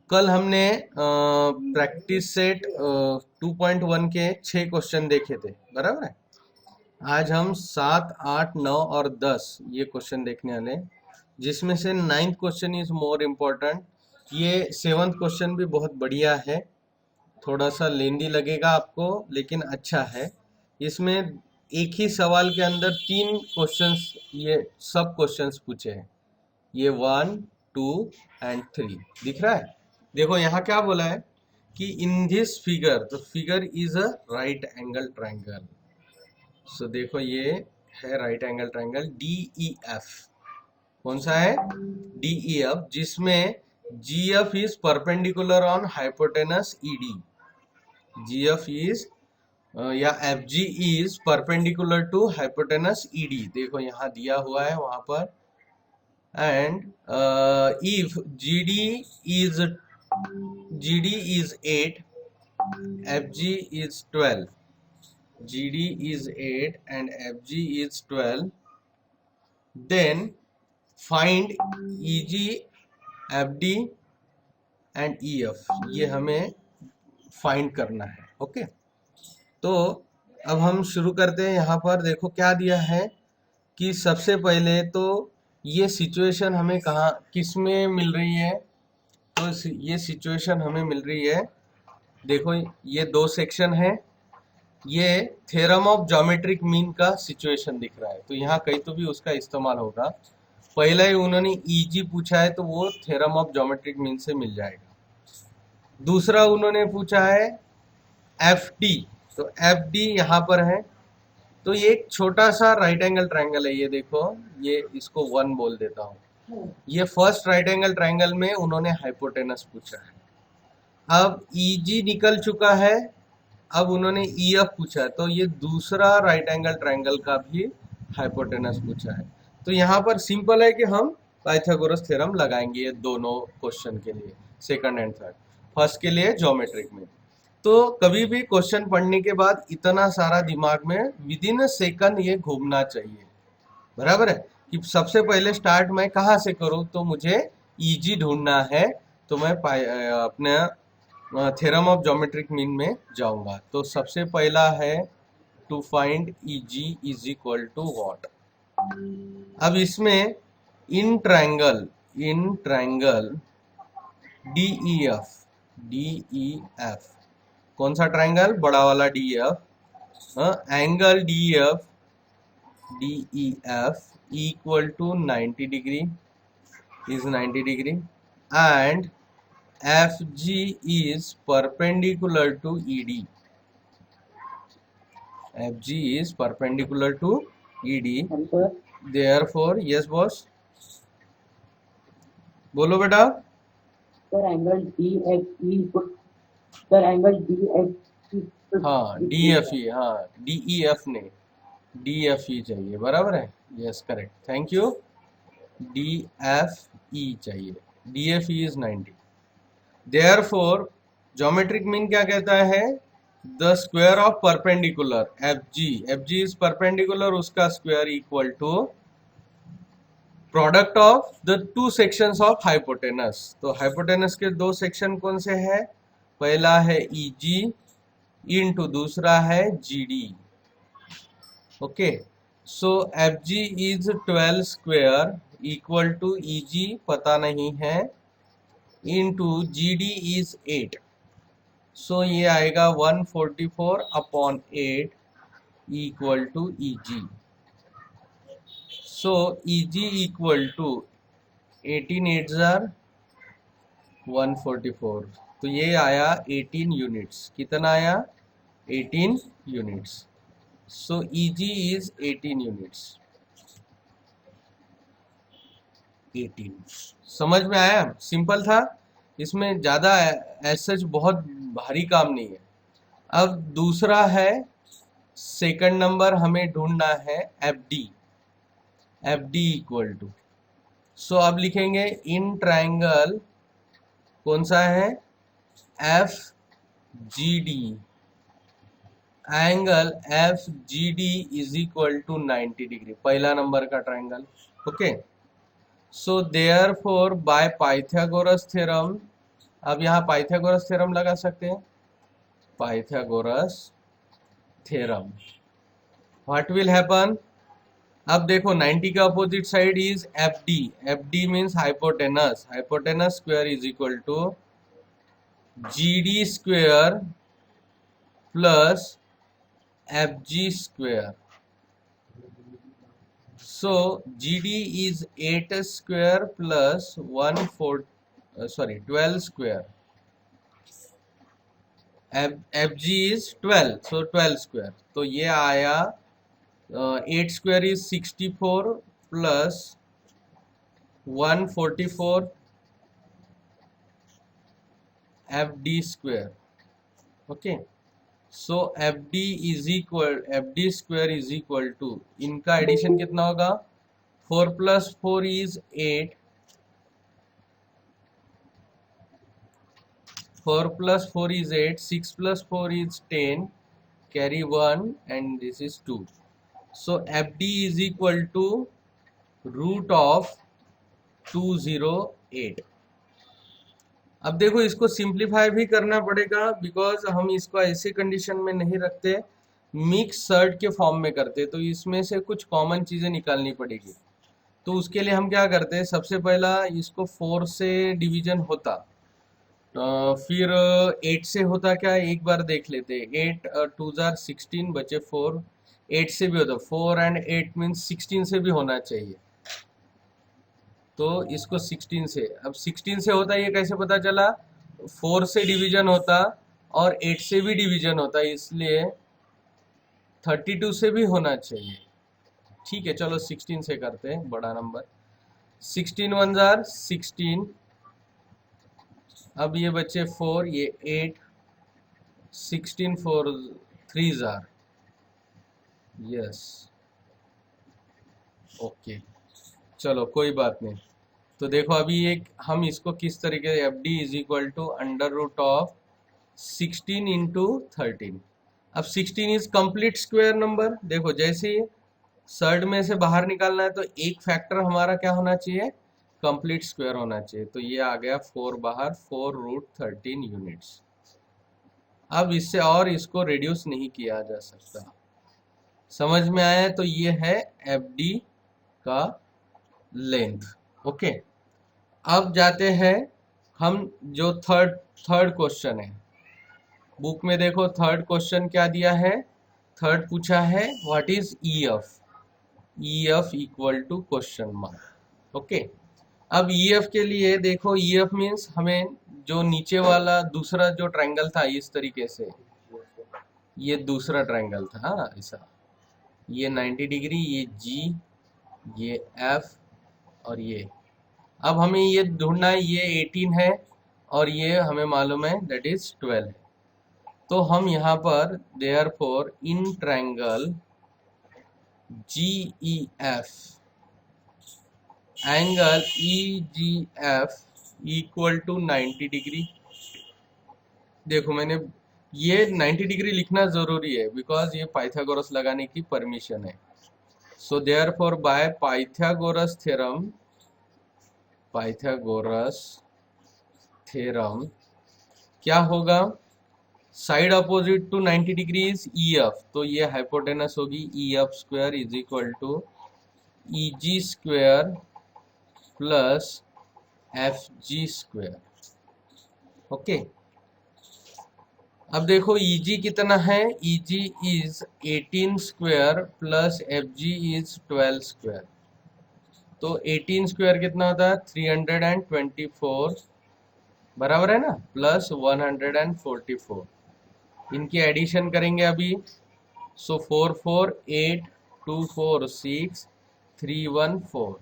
कल हमने practice set 2.1 के 6 क्वेश्चन देखे थे, बराबर है। आज हम 7, 8, 9 और 10 ये क्वेश्चन देखने वाले हैं, जिसमें से 9th question is more important. ये 7th क्वेश्चन भी बहुत बढ़िया है, थोड़ा सा लेंदी लगेगा आपको लेकिन अच्छा है। इसमें एक ही सवाल के अंदर 3 क्वेश्चंस, ये सब क्वेश्चंस पूछे हैं। ये 1, 2 एंड 3 दिख रहा है। देखो यहाँ क्या बोला है कि in this figure, the figure is a right angle triangle. So देखो ये है right angle triangle D E F. कौन सा है? डी ई एफ, जिसमें G F is perpendicular on hypotenuse E D. G F is या F G is perpendicular to hypotenuse E D. देखो यहाँ दिया हुआ है वहां पर। And if GD is 8, FG is 12, GD is 8 and FG is 12, then find EG, FD and EF। ये हमें फाइंड करना है। ओके, तो अब हम शुरू करते हैं। यहाँ पर देखो क्या दिया है कि सबसे पहले तो ये सिचुएशन हमें कहाँ किस में मिल रही है। तो ये सिचुएशन हमें मिल रही है, देखो ये 2 सेक्शन है। ये थ्योरम ऑफ ज्योमेट्रिक मीन का सिचुएशन दिख रहा है, तो यहाँ कहीं तो भी उसका इस्तेमाल होगा। पहला ही उन्होंने ईजी पूछा है तो वो थ्योरम ऑफ ज्योमेट्रिक मीन से मिल जाएगा। दूसरा उन्होंने पूछा है एफ डी, तो एफ डी यहाँ पर है। तो ये एक छोटा सा राइट एंगल ट्राइंगल है, ये देखो, ये इसको 1 बोल देता हूँ। ये फर्स्ट राइट एंगल ट्राइंगल में उन्होंने हाइपोटेनस पूछा है। अब ईजी निकल चुका है, अब उन्होंने ईएफ पूछा है, तो ये दूसरा राइट एंगल ट्राइंगल का भी हाइपोटेनस पूछा है। तो यहाँ पर सिंपल है कि हम पाइथागोरस थ्योरम लगाएंगे ये दोनों क्वेश्चन के लिए, सेकंड एंड थर्ड। फर्स्ट के लिए ज्योमेट्रिक में, तो कभी भी क्वेश्चन पढ़ने के बाद इतना सारा दिमाग में विद इन अ सेकंड ये घूमना चाहिए, बराबर है। कि सबसे पहले स्टार्ट मैं कहाँ से करूँ, तो मुझे ईजी ढूंढना है, तो मैं अपने थ्योरम ऑफ ज्योमेट्रिक मीन में जाऊंगा। तो सबसे पहला है to find E G is equal to what. अब इसमें in triangle D E F, D E F कौन सा ट्राइंगल? बड़ा वाला D F. Angle D E F equal to 90 degree, is 90 degree, and F G is perpendicular to E D. F G is perpendicular to E D, therefore, yes boss, बोलो बेटा। Sir angle D F E, sir angle D F, हाँ D F E, हाँ D E F ने D F E चाहिए, बराबर है, yes correct, thank you. D F E चाहिए, D F E is 90। Therefore geometric mean क्या कहता है? The square of perpendicular F G is perpendicular, उसका square equal to product of the 2 sections of hypotenuse. तो hypotenuse के 2 section कौन से हैं? पहला है ईजी इनटू दूसरा है G D. Okay, so F G is 12 square equal to E G पता नहीं है, इनटू जीडी इज 8। सो ये आएगा 144 upon 8 equal to E G. So E G equal to 18 8 जार 144, तो ये आया 18 यूनिट्स। कितना आया? 18 units. So E G is 18 units. 18 समझ में आया? सिंपल था, इसमें ज्यादा सच बहुत भारी काम नहीं है। अब दूसरा है, सेकंड नंबर हमें ढूंढना है F D equal to. So अब लिखेंगे इन ट्राइंगल कौन सा है? F G D, angle F G D is equal to 90 degree, पहला नंबर का triangle. Okay, so therefore by Pythagoras theorem अब यहाँ पाइथागोरस थ्योरम लगा सकते हैं, Pythagoras theorem. What will happen, अब देखो 90 का opposite side is F D, F D means hypotenuse, hypotenuse square is equal to G D square plus F G square. So GD is 8 square plus 12 square. FG is 12, so 12 square. तो ये आया 8 square is 64 plus 144 FD square. Okay. So FD square is equal to, इनका addition कितना होगा, 4 plus 4 is 8, 4 plus 4 is 8, 6 plus 4 is 10, carry 1 and this is 2. So FD is equal to root of 208. अब देखो इसको simplify भी करना पड़ेगा, because हम इसको ऐसे कंडीशन में नहीं रखते, मिक्स सर्ट के फॉर्म में करते, तो इसमें से कुछ कॉमन चीज़ें निकालनी पड़ेगी। तो उसके लिए हम क्या करते हैं, सबसे पहला इसको 4 से डिवीजन होता, फिर 8 से होता क्या, एक बार देख लेते हैं। 8 2 जार 16 बचे 4, 8 से भी होता, 4 एंड 8 मीन्स 16 से भी होना चाहिए, तो इसको 16 से, अब 16 से होता, ये कैसे पता चला, 4 से डिवीजन होता और 8 से भी डिवीजन होता, इसलिए 32 से भी होना चाहिए। ठीक है, चलो 16 से करते हैं, बड़ा नंबर। 16 1 जार 16, अब ये बचे 4, ये 8, 16 4 3 जार, यस, ओके, चलो कोई बात नहीं। तो देखो अभी एक हम इसको किस तरीके से, F D is equal to under root of 16 into 13। अब 16 इज कंप्लीट स्क्वायर नंबर, देखो जैसे सर्ड में से बाहर निकालना है तो एक फैक्टर हमारा क्या होना चाहिए, कंप्लीट स्क्वायर होना चाहिए, तो ये आ गया 4 बाहर, 4 रूट 13 यूनिट्स। अब इससे और इसको रिड्यूस नहीं किया जा सकता, समझ में आया, तो ये है एफ डी का लेंथ। ओके, अब जाते हैं हम जो थर्ड क्वेश्चन है, बुक में देखो थर्ड क्वेश्चन क्या दिया है, थर्ड पूछा है what is E F, E F equal to question mark. Okay, अब ई एफ के लिए देखो, ई एफ मीन्स हमें जो नीचे वाला दूसरा जो ट्रायंगल था इस तरीके से, ये दूसरा ट्रायंगल था, हाँ ऐसा, ये 90 डिग्री, ये जी, ये एफ और ये, अब हमें ये ढूंढना है, ये 18 है और ये हमें मालूम है दैट इज 12 है, तो हम यहाँ पर therefore in triangle G E F, angle E G F equal to 90 degree, देखो मैंने ये 90 डिग्री लिखना जरूरी है बिकॉज ये पाइथागोरस लगाने की परमिशन है। So therefore by Pythagoras theorem, Pythagoras theorem क्या होगा, side opposite to 90 degree is E F, तो ये हाइपोटेनस होगी, E F square is equal to E G square plus F G square. Okay, अब देखो ई जी कितना है, E G is 18 square plus F G is 12 square, तो 18 square कितना होता है, 324 बराबर है ना, प्लस 144, इनकी एडिशन करेंगे अभी, so 4 4 8 2 4 6 3 1 4,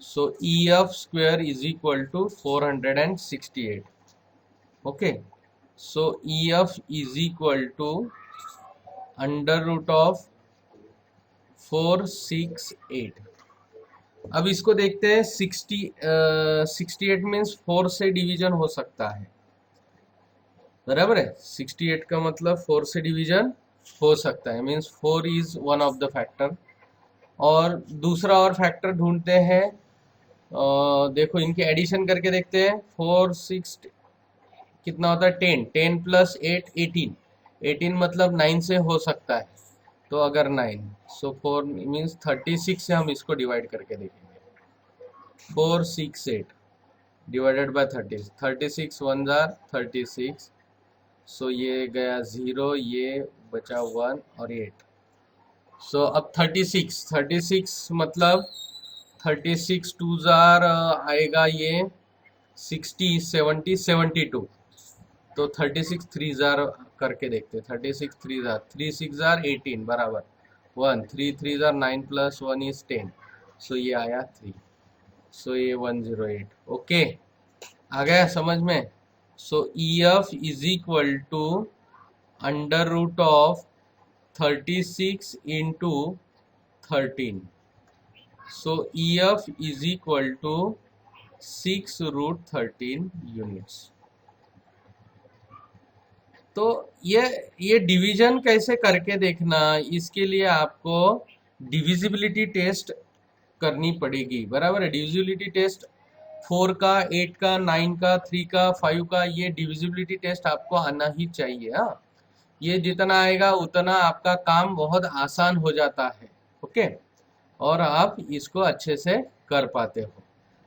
so E F square is equal to 468। Okay, so E F is equal to under root of 468। अब इसको देखते हैं, 68 मीन्स 4 से डिवीजन हो सकता है, बराबर है, 68 का मतलब 4 से डिवीजन हो सकता है, means 4 is one of the factor. और दूसरा और फैक्टर ढूंढते हैं, देखो इनके एडिशन करके देखते हैं, 4 6 कितना होता है 10, 10 प्लस 8 18, 18 मतलब 9 से हो सकता है, तो अगर 9 सो 4 मीन्स 36 से हम इसको डिवाइड करके देखेंगे। 4 6 8 डिवाइडेड बाय 30, 36 वन जार 36, सो ये गया 0, ये बचा 1 और 8। सो अब 36 मतलब 36 टू जार आएगा ये 60 70 72, तो 36 थ्री जार करके देखते, 36 थ्री जार 3 6 जार 18 बराबर 1, 3 3 जार 9 प्लस 1 इज 10, सो ये आया 3, सो ये 108। ओके, आ गया समझ में। So E F is equal to under root of 36 into 13, so E F is equal to 6√13 units. तो ये डिवीजन कैसे करके देखना, इसके लिए आपको डिविजिबिलिटी टेस्ट करनी पड़ेगी, बराबर है। डिविजिबिलिटी टेस्ट 4 का, 8 का, 9 का, 3 का, 5 का, ये डिविजिबिलिटी टेस्ट आपको आना ही चाहिए। हाँ, ये जितना आएगा उतना आपका काम बहुत आसान हो जाता है। ओके, और आप इसको अच्छे से कर पाते हो।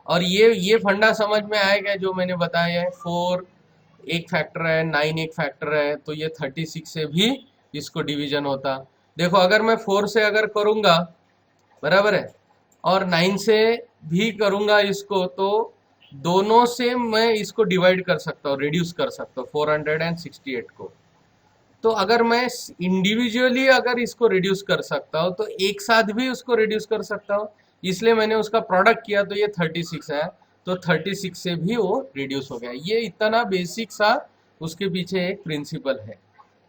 और ये फंडा समझ में आएगा जो मैंने बताया है, 4 एक फैक्टर है, 9 एक फैक्टर है, तो ये 36 से भी इसको डिवीजन होता। देखो अगर मैं 4 से अगर करूंगा, बराबर है, और 9 से भी करूंगा इसको, तो दोनों से मैं इसको डिवाइड कर सकता हूँ, रिड्यूस कर सकता हूँ 468 को। तो अगर मैं इंडिविजुअली अगर इसको रिड्यूस कर सकता हूँ, तो एक साथ भी उसको रिड्यूस कर सकता हूँ, इसलिए मैंने उसका प्रोडक्ट किया, तो ये 36 है, तो 36 से भी वो रिड्यूस हो गया। ये इतना बेसिक सा उसके पीछे एक प्रिंसिपल है।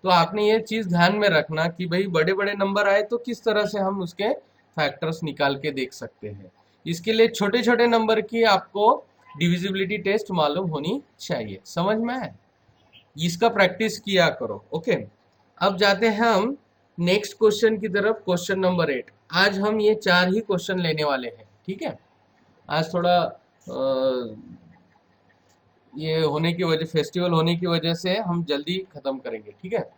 तो आपने ये चीज़ ध्यान में रखना कि भाई बड़े बड़े नंबर आए तो किस तरह से हम उसके फैक्टर्स निकाल के देख सकते हैं। इसके लिए छोटे छोटे नंबर की आपको डिविजिबिलिटी टेस्ट मालूम होनी चाहिए। समझ में आए? इसका प्रैक्टिस किया करो। ओके, अब जाते हैं हम नेक्स्ट क्वेश्चन की तरफ, क्वेश्चन नंबर 8। आज हम ये 4 ही क्वेश्चन लेने वाले हैं, ठीक है। आज थोड़ा ये होने की वजह, फेस्टिवल होने की वजह से हम जल्दी खत्म करेंगे, ठीक है।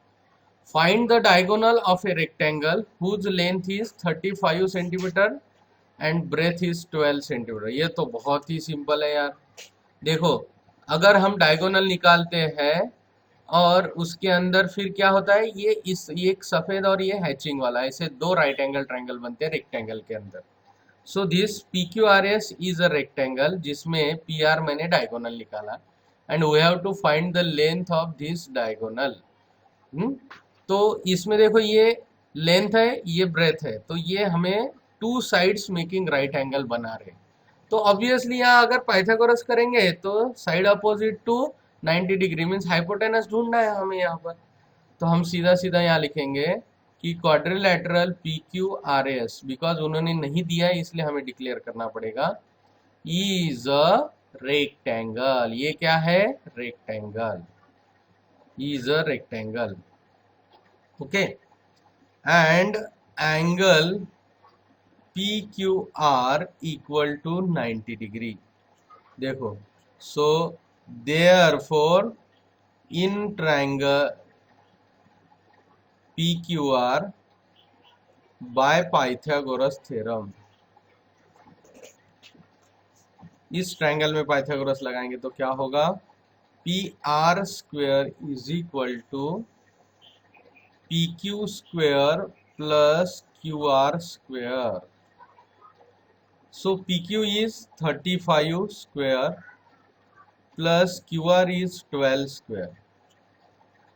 Find the diagonal of a rectangle whose length is 35 centimetre and breadth is 12 centimetre. ये तो बहुत ही सिंपल है यार। देखो अगर हम डायगोनल निकालते हैं और उसके अंदर फिर क्या होता है, ये एक सफेद और ये हैचिंग वाला, ऐसे दो राइट एंगल ट्रायंगल बनते हैं रेक्टेंगल के अंदर। So this P Q R S is a rectangle जिसमें पी आर मैंने डायगोनल निकाला, and we have to find the length of this diagonal. तो इसमें देखो ये लेंथ है, ये ब्रेथ है, तो ये हमें two sides making right angle बना रहे। तो ऑब्वियसली यहाँ अगर पाइथागोरस करेंगे तो side opposite to 90 degree means hypotenuse ढूंढना है हमें यहाँ पर। तो हम सीधा सीधा यहाँ लिखेंगे कि quadrilateral P Q R S, because उन्होंने नहीं दिया है इसलिए हमें डिक्लेयर करना पड़ेगा, इज अ रेक्टेंगल। ये क्या है? Rectangle, is a rectangle. Okay, and angle P Q R equal to 90 degree. देखो so therefore in triangle P Q R by Pythagoras theorem, इस ट्रायंगल में पाइथागोरस लगाएंगे तो क्या होगा, P R square is equal to P Q square plus Q R square. So P Q is 35 square plus Q R is 12 square.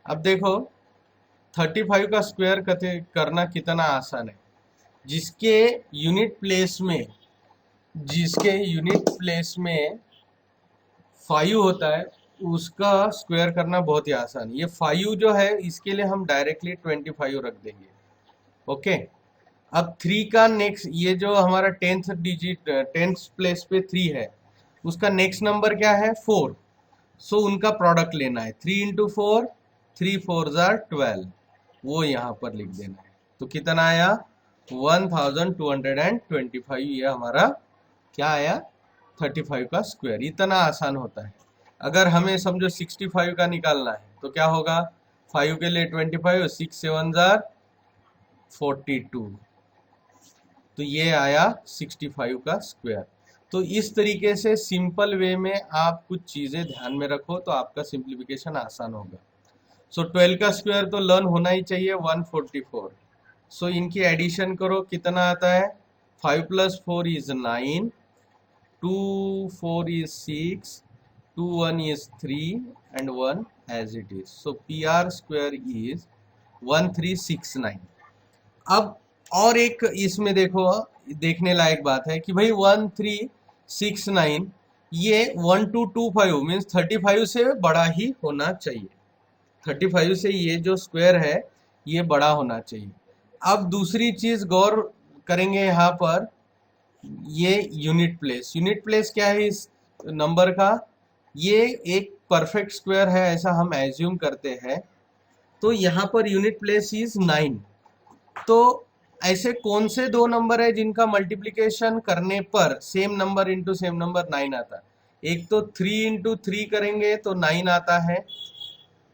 अब देखो 35 का square करना कितना आसान है। जिसके यूनिट प्लेस में 5 होता है उसका स्क्वायर करना बहुत ही आसान है। ये 5 जो है इसके लिए हम डायरेक्टली 25 रख देंगे। ओके, अब 3 का नेक्स्ट, ये जो हमारा 10th डिजिट 10th प्लेस पे 3 है, उसका नेक्स्ट नंबर क्या है 4। सो उनका प्रोडक्ट लेना है, 3 इंटू 4, 3 4 जार 12, वो यहाँ पर लिख देना है। तो कितना आया 1225। ये हमारा क्या आया 35 का स्क्वायर। इतना आसान होता है। अगर हमें समझो 65 का निकालना है तो क्या होगा, 5 के लिए 25, 6 7 जार 42, तो ये आया 65 का स्क्वायर। तो इस तरीके से सिंपल वे में आप कुछ चीज़ें ध्यान में रखो तो आपका सिंप्लीफिकेशन आसान होगा। सो 12 का स्क्वायर तो लर्न होना ही चाहिए 144। सो इनकी एडिशन करो, कितना आता है, 5 + 4 is 9, 2 4 is 6, 2 1 is 3 and 1 as it is. So PR square is 1369. अब और एक इसमें देखो, देखने लायक बात है कि भाई 1369 ये 1225 मीन्स 35 से बड़ा ही होना चाहिए, 35 से ये जो स्क्वायर है ये बड़ा होना चाहिए। अब दूसरी चीज गौर करेंगे यहाँ पर, ये यूनिट प्लेस क्या है इस नंबर का, ये एक परफेक्ट स्क्वायर है ऐसा हम एज्यूम करते हैं, तो यहाँ पर यूनिट प्लेस इज 9। तो ऐसे कौन से दो नंबर है जिनका मल्टीप्लिकेशन करने पर same number into same number 9 आता है, एक तो 3 इंटू 3 करेंगे तो 9 आता है,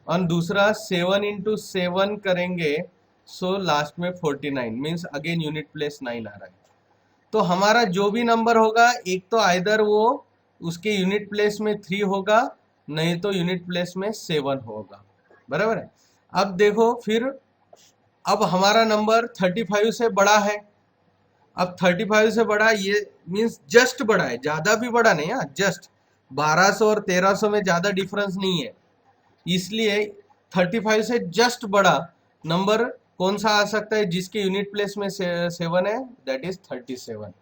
और दूसरा 7 इंटू 7 करेंगे सो लास्ट में 49 मीन्स अगेन यूनिट प्लेस 9 आ रहा है। तो हमारा जो भी नंबर होगा एक तो आइदर वो उसके यूनिट प्लेस में 3 होगा, नहीं तो यूनिट प्लेस में 7 होगा, बराबर है। अब देखो फिर, अब हमारा नंबर 35 से बड़ा है, अब 35 से बड़ा ये मीन्स जस्ट बड़ा है, ज्यादा भी बड़ा नहीं है, जस्ट 1200 और 1300 में ज्यादा डिफरेंस नहीं है, इसलिए 35 से जस्ट बड़ा नंबर कौन सा आ सकता है जिसके यूनिट प्लेस में 7 है, दैट इज 37।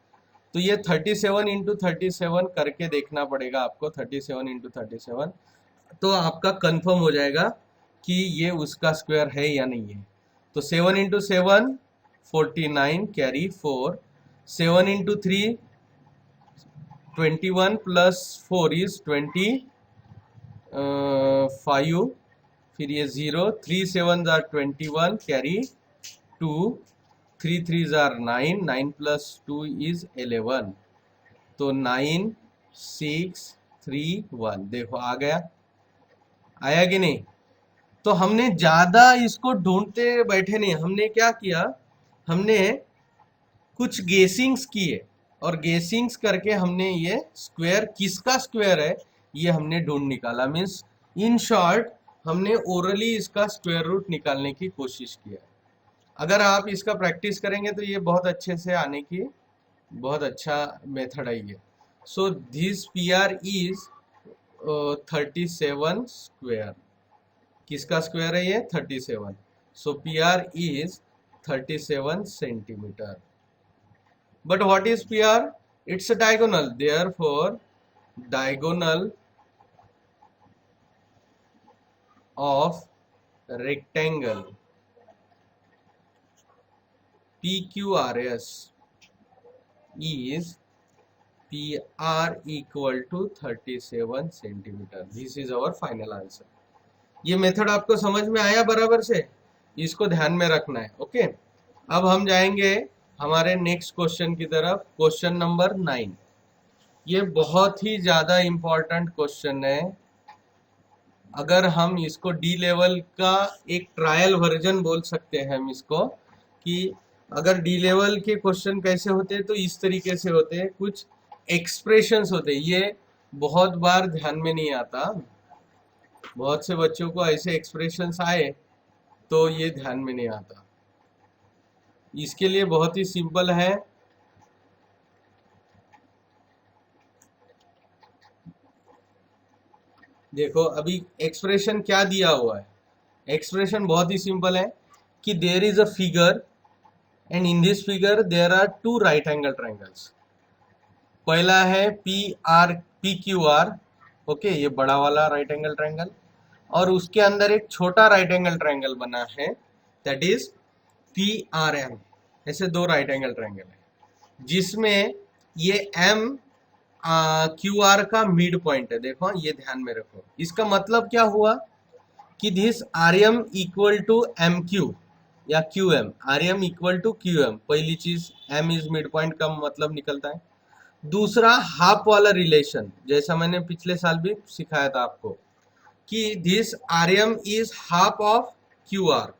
तो ये 37 इंटू 37 करके देखना पड़ेगा आपको, 37 इंटू 37, तो आपका कंफर्म हो जाएगा कि ये उसका स्क्वायर है या नहीं है। तो 7 into 7 49 carry 4, 7 into 3 21 plus 4 is 25, फिर ये 0, 3 7 are 21 carry 2, 3 3 are 9, 9 plus 2 is 11, तो 9 6 3 1, देखो आ गया, आया कि नहीं। तो हमने ज्यादा इसको ढूंढते बैठे नहीं, हमने क्या किया, हमने कुछ गेसिंग्स किए और गेसिंग्स करके हमने ये स्क्वायर किसका स्क्वायर है ये हमने ढूंढ निकाला, मीन्स इन शॉर्ट हमने ओरली इसका स्क्वायर रूट निकालने की कोशिश किया। अगर आप इसका प्रैक्टिस करेंगे तो ये बहुत अच्छे से आने की बहुत अच्छा मेथड है ये। So this PR is 37 square, किसका स्क्वायर है ये 37, सो PR is 37 centimetre. But what is PR? It's a diagonal. Therefore, diagonal of rectangle PQRS is PR equal to 37 centimetre. This is our final answer. ये method आपको समझ में आया बराबर से, इसको ध्यान में रखना है, ओके। अब हम जाएंगे हमारे नेक्स्ट क्वेश्चन की तरफ, क्वेश्चन नंबर 9। ये बहुत ही ज्यादा इम्पोर्टेंट क्वेश्चन है, अगर हम इसको डी लेवल का एक ट्रायल वर्जन बोल सकते हैं हम इसको, कि अगर डी लेवल के क्वेश्चन कैसे होते हैं तो इस तरीके से होते हैं, कुछ एक्सप्रेशंस होते हैं, ये बहुत बार ध्यान में नहीं आता, बहुत से बच्चों को ऐसे एक्सप्रेशंस आए तो ये ध्यान में नहीं आता। इसके लिए बहुत ही सिंपल है, देखो अभी एक्सप्रेशन क्या दिया हुआ है, एक्सप्रेशन बहुत ही सिंपल है कि there is a figure and in this figure there are 2 right angle triangles. पहला है PQR, ओके, ये बड़ा वाला राइट एंगल ट्रायंगल, और उसके अंदर एक छोटा राइट एंगल ट्रायंगल बना है, दैट इज PRM। ऐसे 2 राइट एंगल ट्रायंगल है जिसमें ये QR का मिड पॉइंट है, देखो ये ध्यान में रखो। इसका मतलब क्या हुआ कि this RM equal to MQ या QM, RM equal to QM, पहली चीज M इज मिड पॉइंट का मतलब निकलता है। दूसरा हाफ वाला रिलेशन, जैसा मैंने पिछले साल भी सिखाया था आपको कि this R M is half of Q R,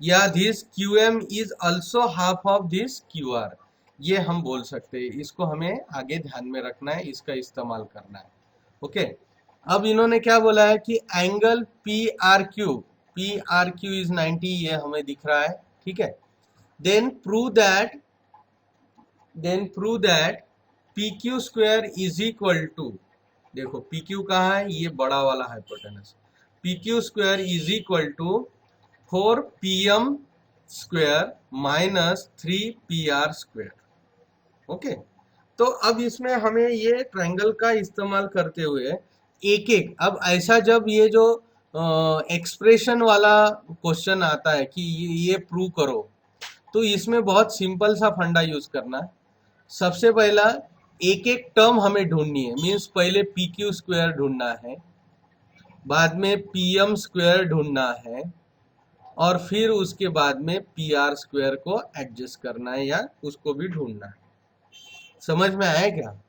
या this Q M is also half of this Q R, ये हम बोल सकते हैं। इसको हमें आगे ध्यान में रखना है, इसका इस्तेमाल करना है। ओके, अब इन्होंने क्या बोला है कि angle P R Q is 90, ये हमें दिख रहा है, ठीक है। Then prove that P Q square is equal to, देखो पी क्यू कहाँ है, ये बड़ा वाला hypotenuse, P Q square is equal to 4 P M square minus 3 P R square. Okay, तो अब इसमें हमें ये ट्रायंगल का इस्तेमाल करते हुए एक एक, अब ऐसा जब ये जो एक्सप्रेशन वाला क्वेश्चन आता है कि ये प्रूव करो, तो इसमें बहुत सिंपल सा फंडा यूज करना है। सबसे पहला एक एक टर्म हमें ढूंढनी है, मीन्स पहले पी क्यू स्क्वायर ढूंढना है, बाद में पी एम स्क्वायर ढूंढना है, और फिर उसके बाद में पी आर स्क्वायर को एडजस्ट करना है या उसको भी ढूंढना है। समझ में आया क्या?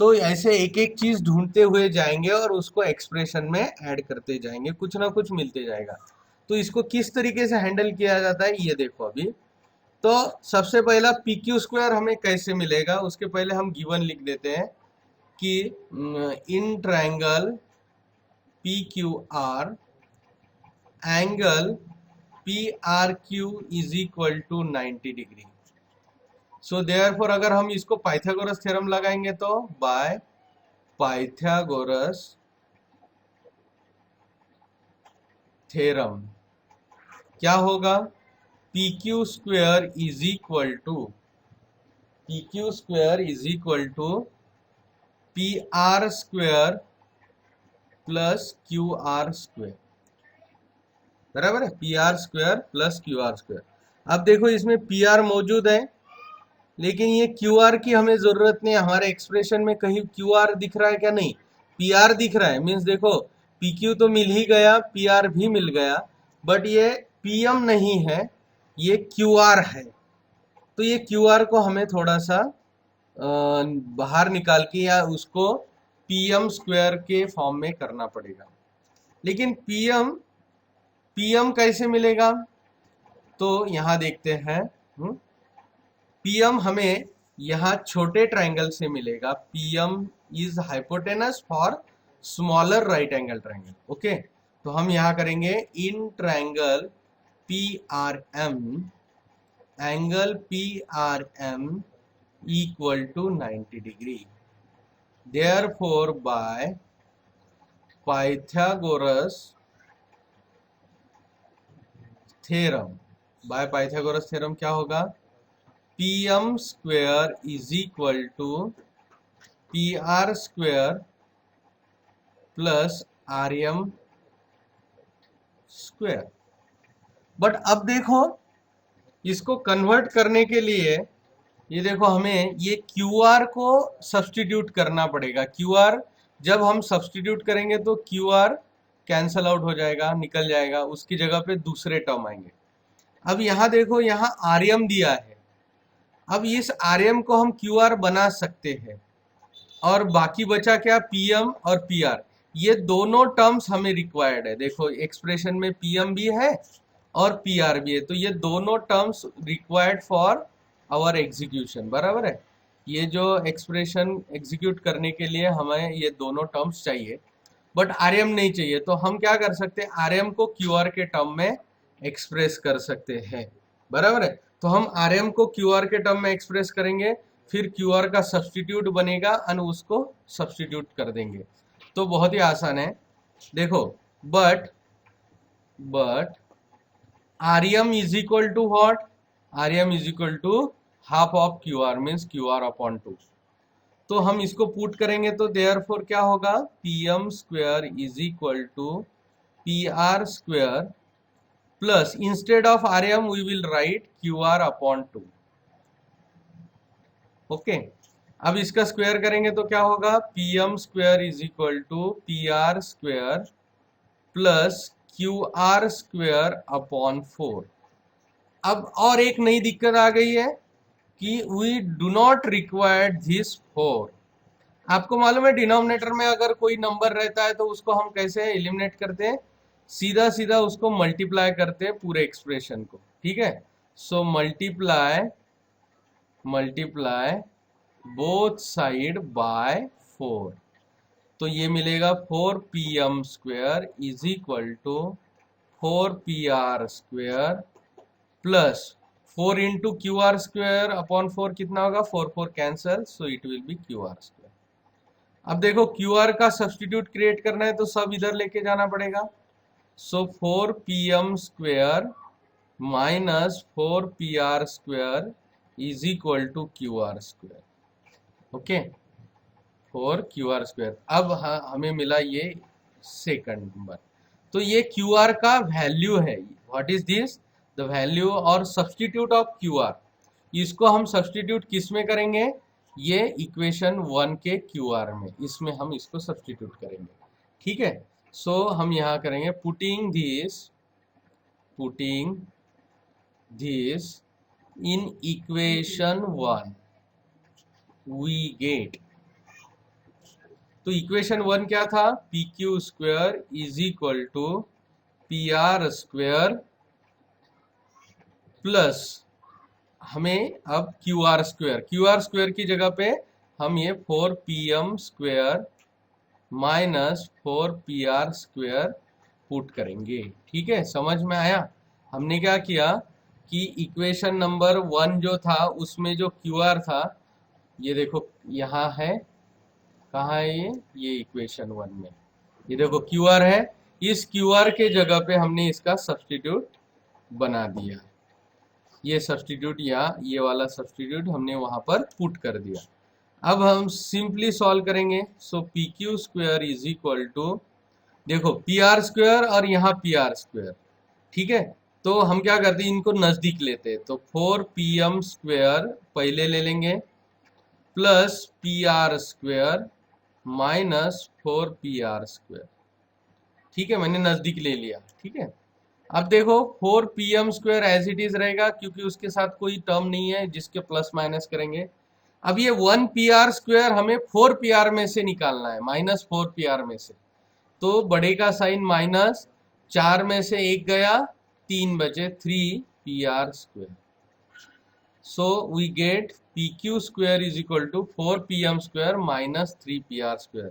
तो ऐसे एक एक चीज ढूंढते हुए जाएंगे और उसको एक्सप्रेशन में ऐड करते जाएंगे, कुछ ना कुछ मिलते जाएगा। तो इसको किस तरीके से हैंडल किया जाता है ये देखो अभी। तो सबसे पहला पी क्यू स्क्वायर हमें कैसे मिलेगा, उसके पहले हम गिवन लिख देते हैं कि in triangle P Q R angle P R Q is equal to 90 degree. So therefore अगर हम इसको पाइथागोरस थ्योरम लगाएंगे तो बाय पाइथागोरस थ्योरम क्या होगा, P Q square is equal to P R square plus Q R square, बराबर है, P R square plus Q R square. अब देखो इसमें पी आर मौजूद है, लेकिन ये क्यू आर की हमें जरूरत नहीं है। हमारे एक्सप्रेशन में कहीं क्यू आर दिख रहा है क्या? नहीं, पी आर दिख रहा है। मीन्स देखो पी क्यू तो मिल ही गया, पी आर भी मिल गया, बट ये पी एम नहीं है, ये क्यू आर है। तो ये क्यू आर को हमें थोड़ा सा बाहर निकाल के या उसको पी एम स्क्वायर के फॉर्म में करना पड़ेगा। लेकिन पी एम कैसे मिलेगा, तो यहां देखते हैं। पी एम हमें यहाँ छोटे ट्रायंगल से मिलेगा। P M is hypotenuse for smaller right angle triangle. Okay, तो हम यहाँ करेंगे in triangle P R M, angle P R M equal to 90 degree. Therefore by Pythagoras theorem क्या होगा, P M square is equal to P R square plus R M square. But अब देखो इसको convert करने के लिए ये देखो हमें ये क्यू आर को सब्सटीट्यूट करना पड़ेगा। क्यू आर जब हम सब्सटीट्यूट करेंगे तो क्यू आर कैंसल आउट हो जाएगा, निकल जाएगा, उसकी जगह पे दूसरे टर्म आएंगे। अब यहाँ देखो यहाँ आर एम दिया है, अब इस आर एम को हम क्यू आर बना सकते हैं, और बाकी बचा क्या, पी एम और पी आर। ये दोनों टर्म्स हमें रिक्वायर्ड है। देखो एक्सप्रेशन में पी एम भी है और पी आर भी है, तो ये दोनों terms required for our execution, बराबर है। ये जो एक्सप्रेशन एग्जीक्यूट करने के लिए हमें ये दोनों टर्म्स चाहिए, बट आर एम नहीं चाहिए। तो हम क्या कर सकते हैं, आर एम को क्यू आर के टर्म में एक्सप्रेस कर सकते हैं, बराबर है। तो हम आर एम को क्यू आर के टर्म में एक्सप्रेस करेंगे, फिर क्यू आर का सब्सटीट्यूट बनेगा और उसको सब्सटीट्यूट कर देंगे। तो बहुत ही आसान है। देखो but R M is equal to what, R M is equal to half of Q R, means Q R upon 2। तो हम इसको पुट करेंगे तो देयरफॉर क्या होगा, P M square is equal to P R square plus, instead of R M we will write Q R upon 2। Okay, अब इसका square करेंगे तो क्या होगा, P M square is equal to P R square plus Q R square upon 4। अब और एक नई दिक्कत आ गई है कि we do not required this 4। आपको मालूम है डिनोमिनेटर में अगर कोई नंबर रहता है तो उसको हम कैसे एलिमिनेट करते हैं, सीधा सीधा उसको मल्टीप्लाई करते हैं पूरे एक्सप्रेशन को, ठीक है। So multiply both side by 4, तो ये मिलेगा 4pm² is equal to 4pr² plus 4 into QR² upon 4 कितना होगा, 4 cancel, so it will be QR²। अब देखो QR का सब्सटीट्यूट क्रिएट करना है तो सब इधर लेके जाना पड़ेगा। So 4pm² minus 4pr² is equal to QR²। Okay, 4QR²। अब हमें मिला ये सेकंड नंबर, तो ये QR का वैल्यू है। What is this, the value और सब्सटीट्यूट ऑफ QR। इसको हम सब्सटीट्यूट किस में करेंगे, ये इक्वेशन 1 के QR में, इसमें हम इसको सब्सटीट्यूट करेंगे, ठीक है। सो हम यहाँ करेंगे putting this in equation 1 we get, तो इक्वेशन 1 क्या था, PQ² is equal to PR² plus हमें अब QR² की जगह पे हम ये 4pm² माइनस 4pr² पुट करेंगे, ठीक है। समझ में आया। हमने क्या किया कि इक्वेशन नंबर 1 जो था उसमें जो QR था, ये देखो यहाँ है, कहाँ है ये इक्वेशन 1 में, ये देखो QR है, इस QR के जगह पे हमने इसका सब्सटीट्यूट बना दिया, ये सब्सटीट्यूट या ये वाला सब्सटीट्यूट हमने वहां पर पुट कर दिया। अब हम सिंपली सॉल्व करेंगे। सो PQ² इज इक्वल टू, देखो PR² और यहाँ PR², ठीक है। तो हम क्या करते हैं, इनको नजदीक लेते हैं, तो 4pm² पहले ले लेंगे प्लस PR² माइनस 4pr², ठीक है, मैंने नजदीक ले लिया, ठीक है। अब देखो 4pm² एज इट इज रहेगा क्योंकि उसके साथ कोई टर्म नहीं है जिसके प्लस माइनस करेंगे। अब ये 1pr² हमें 4pr में से निकालना है, माइनस 4pr में से, तो बड़े का साइन माइनस, 4 में से 1 गया, 3 बचे, 3pr²। So we get PQ² is equal to 4pm² minus 3pr²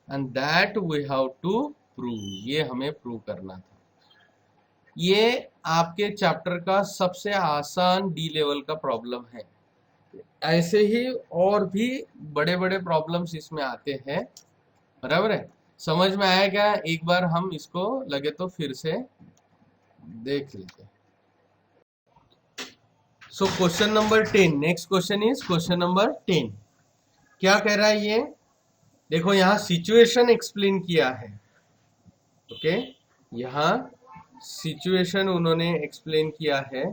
and that we have to prove, ये हमें प्रूव करना था। ये आपके चैप्टर का सबसे आसान डी लेवल का प्रॉब्लम है। ऐसे ही और भी बड़े बड़े प्रॉब्लम्स इसमें आते हैं, बराबर है। समझ में आया क्या, एक बार हम इसको लगे तो फिर से देख लेते हैं। So question number 10, next question is question number 10। क्या कह रहा है ये, देखो यहाँ सिचुएशन एक्सप्लेन किया है, ओके, यहाँ सिचुएशन उन्होंने एक्सप्लेन किया है।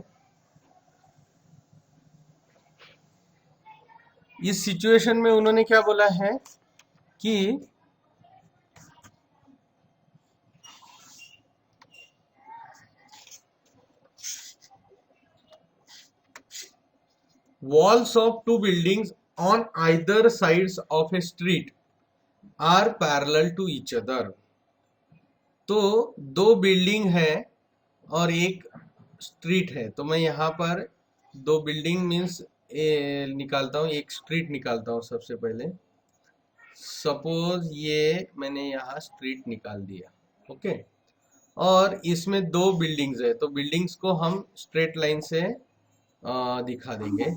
इस सिचुएशन में उन्होंने क्या बोला है कि walls of two buildings on either sides of a street are parallel to each other। तो दो बिल्डिंग है और एक स्ट्रीट है, तो मैं यहाँ पर दो बिल्डिंग मीन्स निकालता हूँ, एक स्ट्रीट निकालता हूँ सबसे पहले। सपोज ये मैंने यहाँ स्ट्रीट निकाल दिया, ओके, और इसमें दो बिल्डिंग्स है, तो बिल्डिंग्स को हम स्ट्रेट लाइन से दिखा देंगे।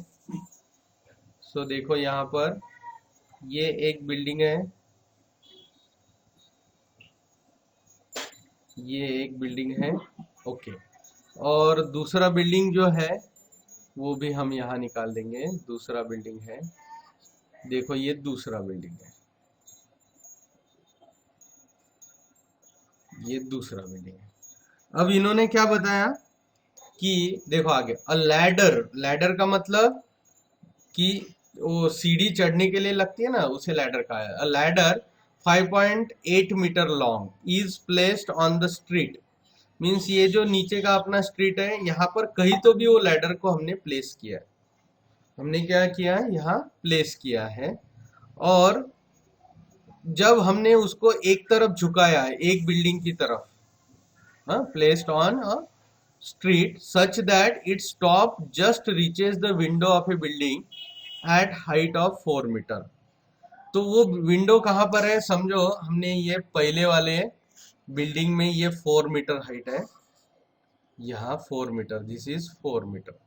सो देखो यहाँ पर ये एक बिल्डिंग है, ये एक बिल्डिंग है, ओके, और दूसरा बिल्डिंग जो है वो भी हम यहाँ निकाल देंगे, दूसरा बिल्डिंग है, देखो ये दूसरा बिल्डिंग है, ये दूसरा बिल्डिंग है। अब इन्होंने क्या बताया कि देखो आगे, अ लैडर का मतलब कि वो सीढ़ी चढ़ने के लिए लगती है ना, उसे लैडर कहा है। A ladder 5.8 metre long is placed on the street, means ये जो नीचे का अपना स्ट्रीट है यहाँ पर कहीं तो भी वो लैडर को हमने प्लेस किया है, हमने क्या किया, यहाँ प्लेस किया है। और जब हमने उसको एक तरफ झुकाया है, एक बिल्डिंग की तरफ, placed on a street such that its top just reaches the window of a building at height of 4 metre. तो वो विंडो कहाँ पर है, समझो हमने ये पहले वाले बिल्डिंग में ये 4 मीटर हाइट है, यहाँ 4 metre, this is 4 metre.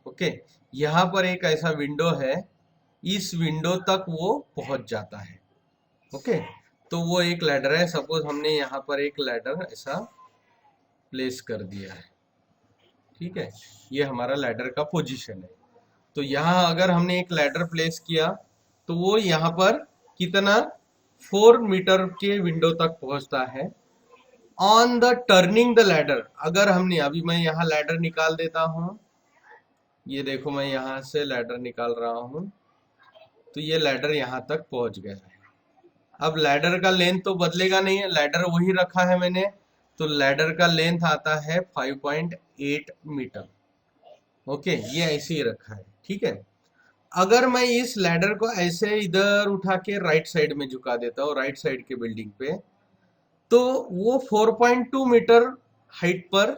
Okay, यहाँ पर एक ऐसा विंडो है, इस विंडो तक वो पहुंच जाता है। ओके, तो वो एक लैडर है, सपोज हमने यहाँ पर एक लैडर ऐसा प्लेस कर दिया है, ठीक है, ये हमारा लैडर का पोजीशन है। तो यहाँ अगर हमने एक लैडर प्लेस किया तो वो यहाँ पर कितना, 4 मीटर के विंडो तक पहुंचता है। On the turning the ladder, अगर हमने, अभी मैं यहाँ लैडर निकाल देता हूँ, ये देखो मैं यहाँ से लैडर निकाल रहा हूँ, तो ये लैडर यहाँ तक पहुंच गया है। अब लैडर का लेंथ तो बदलेगा नहीं है, लैडर वही रखा है मैंने, तो लैडर का लेंथ आता है 5.8 मीटर। ओके, ये ऐसे ही रखा है, ठीक है। अगर मैं इस लैडर को ऐसे इधर उठा के राइट साइड में झुका देता हूँ, राइट साइड के बिल्डिंग पे, तो वो 4.2 मीटर हाइट पर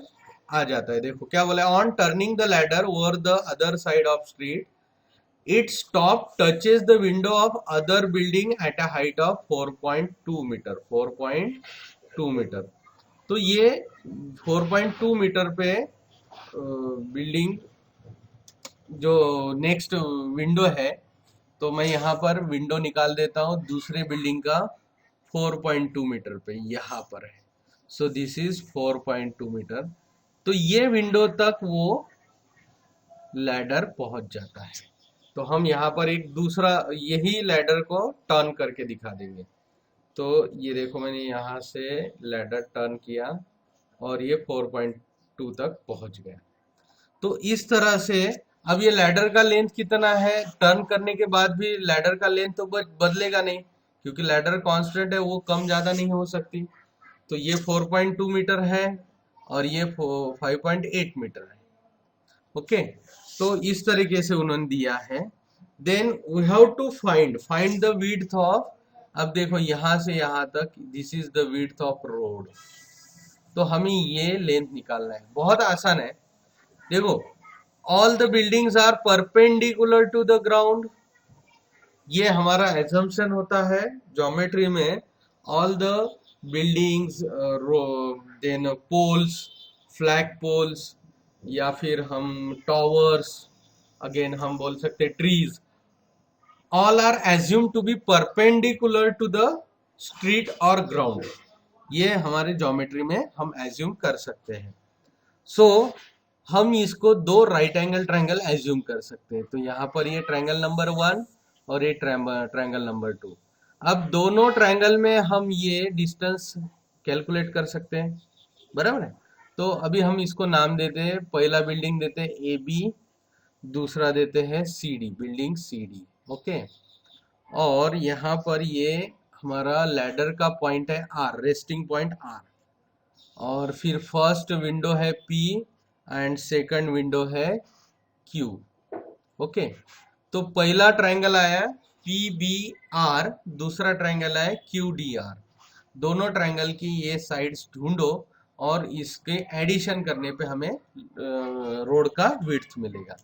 आ जाता है। देखो क्या बोला, on turning the ladder over the other side of street its top touches the window of other building at a height of 4.2 metre, 4.2 metre. तो ये 4.2 मीटर पे बिल्डिंग जो नेक्स्ट विंडो है, तो मैं यहाँ पर विंडो निकाल देता हूँ दूसरे बिल्डिंग का 4.2 मीटर पे, यहाँ पर है। So this is 4.2 metre. तो ये विंडो तक वो लैडर पहुंच जाता है। तो हम यहाँ पर एक दूसरा यही लैडर को टर्न करके दिखा देंगे। तो ये देखो मैंने यहाँ से लैडर टर्न किया और ये 4.2 तक पहुंच गया। तो इस तरह से अब ये लैडर का लेंथ कितना है, टर्न करने के बाद भी लैडर का लेंथ तो बदलेगा नहीं, क्योंकि लैडर कांस्टेंट है, वो कम ज्यादा नहीं हो सकती। तो ये 4.2 मीटर है और ये 5.8 मीटर है। ओके, तो इस तरीके से उन्होंने दिया है। Then we have to find the width of, अब देखो यहां से यहां तक, this is the width of road, तो हमें ये लेंथ निकालना है। बहुत आसान है, देखो all the buildings are perpendicular to the ground, ये हमारा एजम्पशन होता है ज्योमेट्री में। All the buildings, then poles, flag poles, या फिर हम टावर्स, अगेन हम बोल सकते trees, all are assume to be perpendicular to the street और ग्राउंड। ये हमारे ज्योमेट्री में हम एज्यूम कर सकते हैं। सो हम इसको दो राइट एंगल ट्रायंगल एज्यूम कर सकते हैं। तो यहाँ पर ये ट्रायंगल नंबर 1 और ये ट्रायंगल नंबर 2। अब दोनों ट्रायंगल में हम ये डिस्टेंस कैलकुलेट कर सकते हैं, बराबर है। तो अभी हम इसको नाम देते हैं, पहला बिल्डिंग देते हैं ए बी, दूसरा देते हैं C D, building C D. Okay, और यहाँ पर ये हमारा लैडर का पॉइंट है आर, रेस्टिंग पॉइंट आर, और फिर फर्स्ट विंडो है पी एंड सेकंड विंडो है क्यू। ओके, तो पहला ट्रायंगल आया पी बी आर, दूसरा ट्रायंगल आया क्यू डी आर। दोनों ट्रायंगल की ये साइड्स ढूंढो और इसके एडिशन करने पे हमें रोड का विड्थ मिलेगा।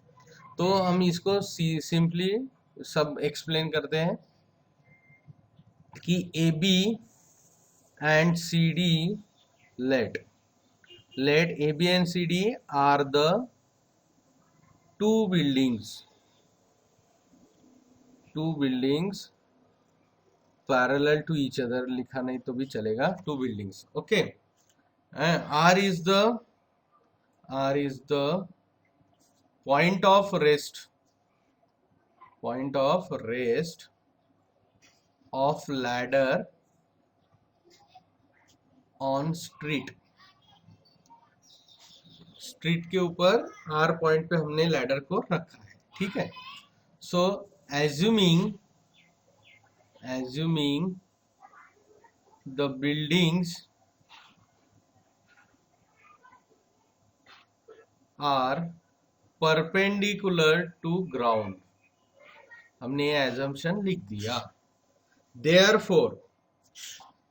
तो हम इसको सिंपली सब एक्सप्लेन करते हैं कि A B and C D, let A, B and C, D are the two buildings parallel to each other, लिखा नहीं तो भी चलेगा, two buildings। Okay, R is the point of rest of ladder on street के ऊपर R point पे हमने ladder को रखा है, ठीक है। So assuming the buildings are perpendicular to ground, हमने ये एजम्पशन लिख दिया।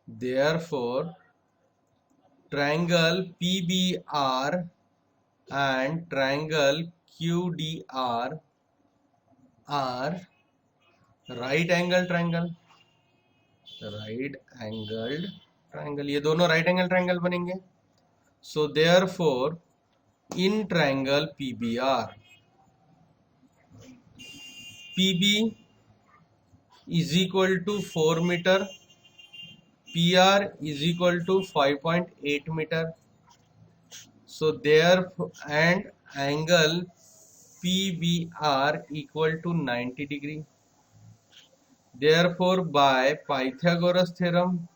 Therefore triangle PBR and triangle QDR are right angled triangle, ये दोनों right angle triangle बनेंगे। So therefore in triangle PBR, PB is equal to 4 meter, PR is equal to 5.8 meter. So therefore and angle PBR equal to 90 degree. Therefore by Pythagoras theorem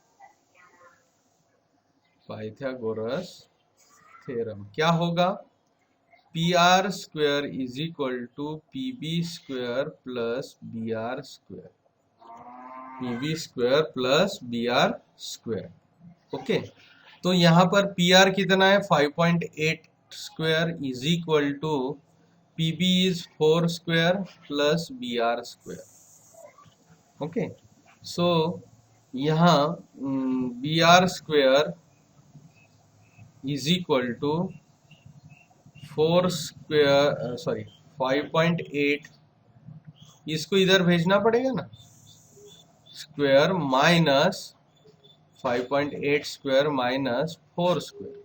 क्या होगा? PR square is equal to PB square plus BR square, okay. तो यहाँ पर PR कितना है? 5.8 square is equal to PB is 4 square plus BR square, okay. So यहाँ BR square is equal to 4 square 5.8, इसको इधर भेजना पड़ेगा ना, square minus 5.8 square minus 4 square.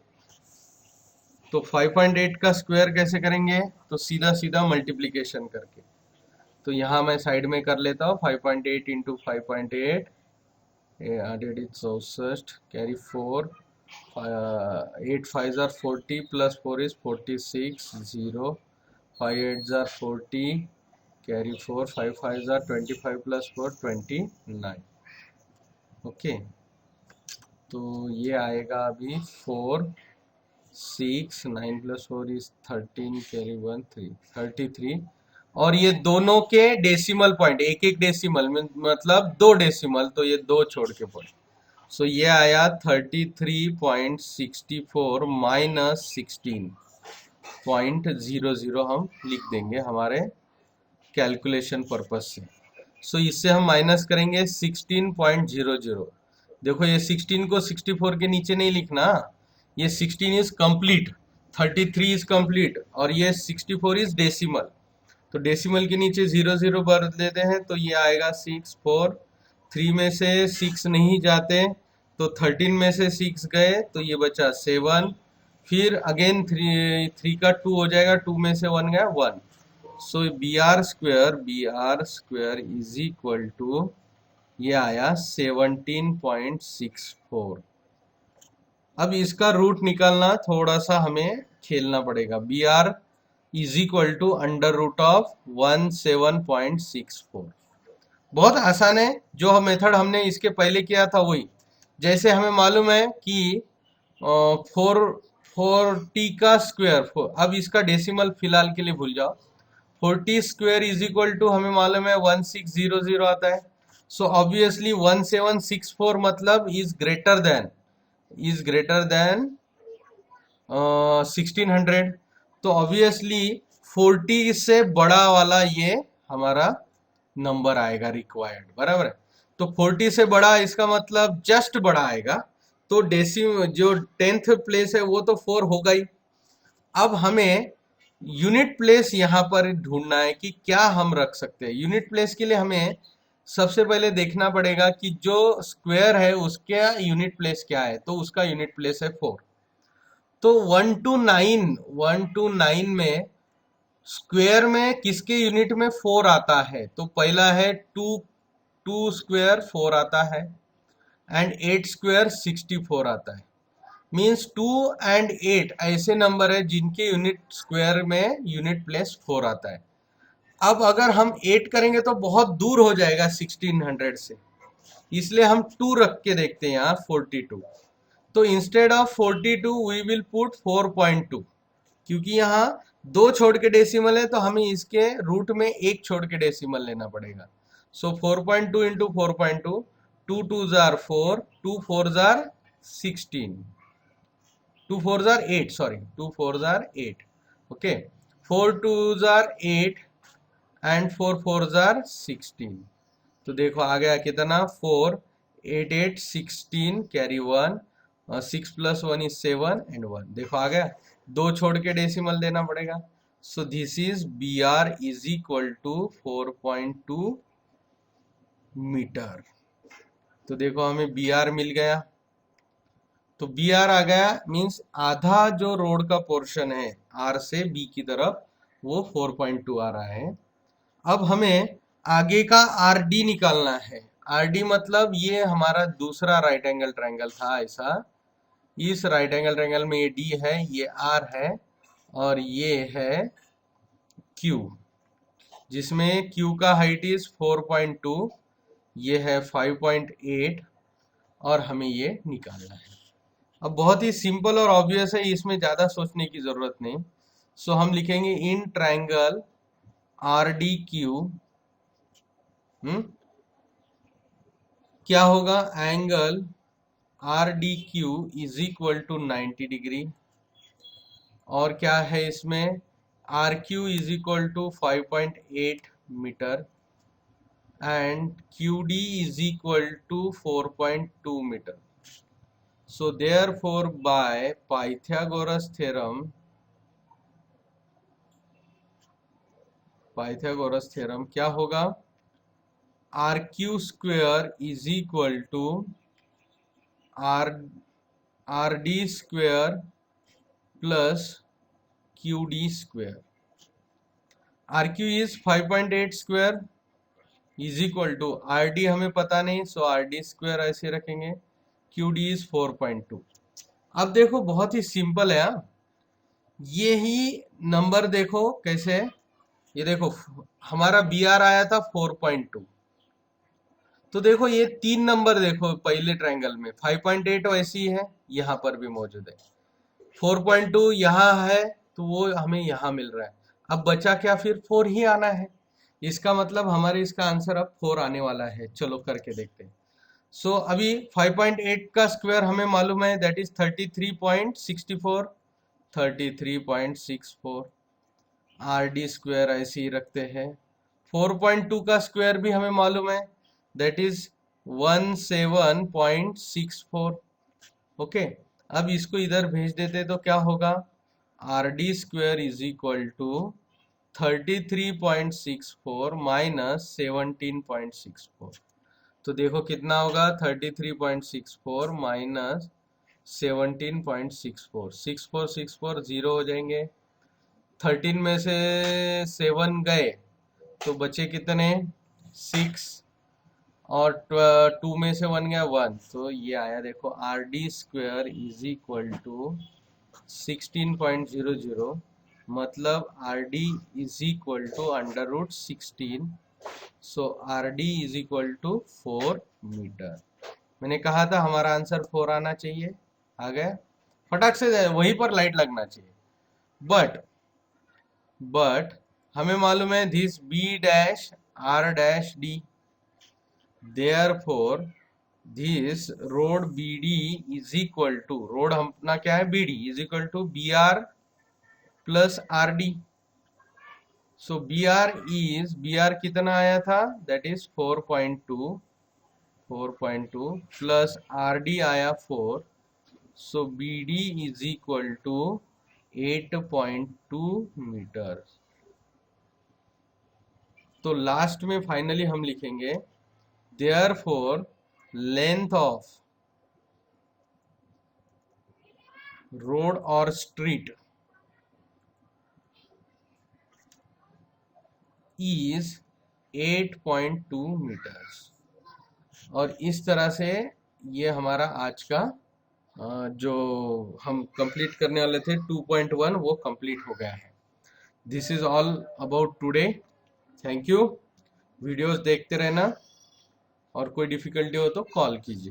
तो 5.8 का स्क्वायर कैसे करेंगे? तो सीधा सीधा मल्टीप्लीकेशन करके। तो यहाँ मैं साइड में कर लेता हूँ 5.8 into 5.8, 64 carry 4, 8 5 are 40 plus 4 is 46, 0, 5 8 are 40 carry 4, 5 5 are 25 plus 4 29, okay. तो ये आएगा अभी 4 6 9 plus 4 is 13 कैरी 1 3 33, और ये दोनों के डेसिमल पॉइंट, एक एक डेसिमल मतलब 2 डेसिमल, तो ये 2 छोड़ के पॉइंट। सो ये आया 33.64 माइनस 16.00 हम लिख देंगे हमारे कैलकुलेशन पर्पस से। सो इससे हम माइनस करेंगे 16.00। देखो ये 16 को 64 के नीचे नहीं लिखना, ये 16 इज कंप्लीट, 33 इज कंप्लीट, और ये 64 इज डेसिमल। तो डेसिमल के नीचे 00 भर देते हैं, तो ये आएगा 6 4, 3 में से 6 नहीं जाते, तो 13 में से 6 गए, तो ये बचा 7, फिर अगेन 3 का 2 हो जाएगा, 2 में से 1 गया 1। So BR square is equal to, ये आया 17.64। अब इसका रूट निकालना थोड़ा सा हमें खेलना पड़ेगा। BR is equal to under root of 17.64। बहुत आसान है, जो मेथड हमने इसके पहले किया था वही। जैसे हमें मालूम है कि 4t का स्क्वायर, अब इसका डेसिमल फिलहाल के लिए भूल जाओ, 40 स्क्वायर इज इक्वल टू हमें मालूम है 1600 आता है। सो ऑब्वियसली 1764 मतलब इज ग्रेटर देन 1600। तो ऑब्वियसली 40 से बड़ा वाला ये हमारा नंबर आएगा रिक्वायर्ड, बराबर है। तो 40 से बड़ा इसका मतलब जस्ट बड़ा आएगा, तो जो 10th प्लेस है वो तो 4 होगा ही। अब हमें यूनिट प्लेस यहाँ पर ढूंढना है कि क्या हम रख सकते हैं। यूनिट प्लेस के लिए हमें सबसे पहले देखना पड़ेगा कि जो स्क्वायर है उसका यूनिट प्लेस क्या है, तो उसका यूनिट प्लेस है 4। तो 1 to 9 में स्क्वायर में किसके यूनिट में 4 आता है? तो पहला है 2 स्क्वायर 4 आता है, एंड 8 स्क्वायर 64 आता है। मीन्स 2 and 8 ऐसे नंबर है जिनके यूनिट स्क्वायर में यूनिट प्लेस 4 आता है। अब अगर हम 8 करेंगे तो बहुत दूर हो जाएगा 1600 से, इसलिए हम 2 रख के देखते हैं यहाँ 42। तो instead of 42 we will put 4.2, क्योंकि यहाँ 2 छोड़ के डेसिमल है, तो हमें इसके रूट में 1 छोड़ के डेसिमल लेना पड़ेगा। सो 4.2 into 4.2, 2 2s are 4, 2 4s are 16, 2 4s are 8, sorry 2 4s are 8, okay, 4 2s are 8, and 4 4 jar 16। तो देखो आ गया कितना, 4 8 8 16 कैरी 1, 6 प्लस 1 इज 7 एंड 1। देखो आ गया, दो छोड़ के डेसिमल देना पड़ेगा। So this is B R is equal to 4.2 metre. तो देखो हमें बी आर मिल गया। तो बी आर आ गया, मीन्स आधा जो रोड का पोर्शन है आर से बी की तरफ, वो 4.2 आ रहा है। अब हमें आगे का आर डी निकालना है। आर डी मतलब ये हमारा दूसरा राइट एंगल ट्रायंगल था ऐसा। इस राइट एंगल ट्रायंगल में ये डी है, ये आर है, और ये है क्यू, जिसमें क्यू का हाइट इज 4.2, ये है 5.8, और हमें ये निकालना है। अब बहुत ही सिंपल और ऑब्वियस है, इसमें ज्यादा सोचने की जरूरत नहीं। सो हम लिखेंगे in triangle R D Q, क्या होगा, angle R D Q is equal to 90 degree, और क्या है इसमें, R Q is equal to 5.8 metre, and Q D is equal to 4.2 metre. So therefore by Pythagoras theorem क्या होगा, R Q square is equal to R D square plus Q D square. R Q is 5.8 square is equal to R D हमें पता नहीं, सो R D square ऐसे रखेंगे, Q D is 4.2। अब देखो बहुत ही सिंपल है, ये ही नंबर देखो कैसे है। ये देखो हमारा बी आर आया था 4.2, तो देखो ये तीन नंबर देखो पहले ट्रायंगल में, 5.8 वैसी ही है, यहाँ पर भी मौजूद है, 4.2 यहाँ है, तो वो हमें यहाँ मिल रहा है। अब बचा क्या, फिर 4 ही आना है। इसका मतलब हमारे इसका आंसर अब 4 आने वाला है। चलो करके देखते हैं। सो अभी 5.8 का स्क्वायर हमें मालूम है, that is 33.64, 33.64। Are D square ऐसे ही रखते हैं। 4.2 का स्क्वायर भी हमें मालूम है, दैट इज 17.64। ओके, अब इसको इधर भेज देते तो क्या होगा, R D square is equal to 33.64 minus 17.64। तो देखो कितना होगा, 33.64 माइनस 17.64, 6464 जीरो हो जाएंगे। 13 में से 7 गए तो बचे कितने, 6, और 2 में से 1 गया 1, तो ये आया देखो R D square is equal to 16.00, मतलब R D is equal to under root 16। So R D is equal to 4 metre. मैंने कहा था हमारा आंसर 4 आना चाहिए, आ गया। फटाक से वहीं पर लाइट लगना चाहिए। बट हमें मालूम है this B dash R dash D, therefore this road BD is equal to, road अपना क्या है BD is equal to BR plus RD। so BR कितना आया था, that is 4.2 plus RD आया 4, so BD is equal to 8.2 metre. तो last में finally हम लिखेंगे therefore length of road or street is 8.2 meters। और इस तरह से ये हमारा आज का जो हम कंप्लीट करने वाले थे 2.1 वो कंप्लीट हो गया है। This is all about today. Thank you. Videos देखते रहना, और कोई डिफिकल्टी हो तो कॉल कीजिए।